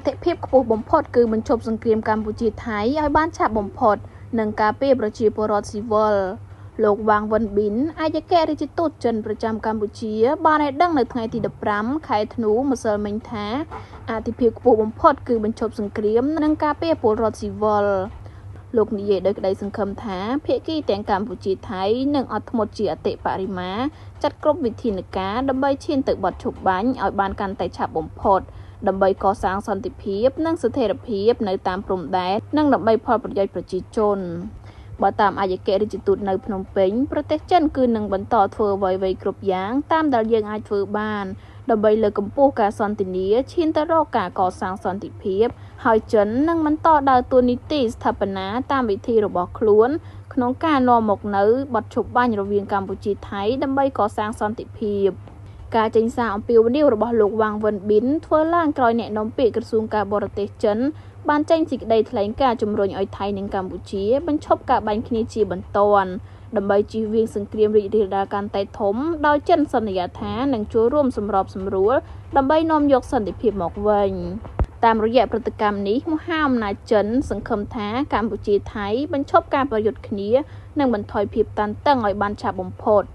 តិភាពខ្ពស់បំផុតគឺបញ្ឈប់សង្គ្រាមកម្ពុជាថៃឲ្យបានឆាប់បំផុតនិងការពារប្រជាពលរដ្ឋស៊ីវិលលោកវ៉ាងវិនប៊ីនឯកអគ្គរដ្ឋទូតចិនប្រចាំកម្ពុជាបានឲ្យដឹងនៅថ្ងៃទី15ខែធ្នូម្សិលមិញថាអតិភិបខ្ពស់បំផុតគឺបញ្ឈប់សង្គ្រាមនិងការពារពលរដ្ឋស៊ីវិលលោកនិយាយដោយក្តីសង្ឃឹមថាភាគីទាំងកម្ពុជាថៃនឹងអត់ធ្មត់ជាអតិបរិមាចាត់គ្រប់វិធានការដើម្បីឈានទៅបទឈប់បាញ់ឲ្យបានកាន់តែឆាប់បំផុតដើម្បីកសាងសន្តិភាពនិងស្ថិរភាពនៅតាមព្រំដែននិងដើម្បីផលប្រយោជន៍ប្រជាជនបើតាមឯកអគ្គរដ្ឋទូតនៅភ្នំពេញប្រទេសចិនគឺនឹងបន្តធ្វើអ្វីៗគ្រប់យ៉ាងតាមដែលយើងអាចធ្វើបានដើម្បីលើកកម្ពស់ការសន្ទនាឈានទៅរកការកសាងសន្តិភាពហើយចិននឹងបន្តដើរតួនាទីស្ថាបនាតាមវិធីរបស់ខ្លួនក្នុងការនាំមកនៅបទឈប់បាញ់រវាងកម្ពុជាថៃដើម្បីកសាងសន្តិភាពការចេញសារអំពាវនាវរបស់លោកវ៉ាងវិនប៊ីនធ្វើឡើងក្រោយអ្នកនាំពាក្យក្រសួងការបរទេសចិនបានចេញសេចក្តីថ្លែងការណ៍ជំរុញឲ្យថៃនិងកម្ពុជាបញ្ឈប់ការបាញ់គ្នាជាបន្ទាន់ដើម្បីជៀសវាងសង្គ្រាមរីករាលដាលកាន់តែធំដោយចិនសន្យាថានឹងចូលរួមសម្របសម្រួលដើម្បីនាំយកសន្តិភាពមកវិញតាមរយៈព្រឹត្តិកម្មនេះមហាអំណាចចិនសង្ឃឹមថាកម្ពុជាថៃបញ្ឈប់ការប្រយុទ្ធគ្នានិងបន្ថយភាពតានតឹងឲ្យបានឆាប់បំផុត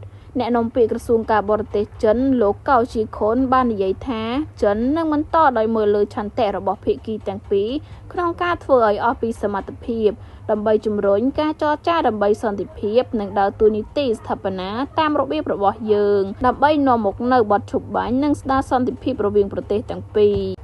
អ្នកនាំពាក្យក្រសួងការបរទេសចិនលោកកៅជីខុនបាននិយាយថាចិននឹងបន្តដោយមើលលើឆន្ទៈរបស់ភាគីទាំងពីរក្នុងការធ្វើឲ្យអស់ពីសមត្ថភាពដើម្បីជំរុញការចរចាដើម្បីសន្តិភាពនិងដើរតួនាទីស្ថាបនាតាមរបៀបរបស់យើងដើម្បីនាំមកនូវបទឈប់បាញ់និងស្ដារសន្តិភាពរវាងប្រទេសទាំងពីរ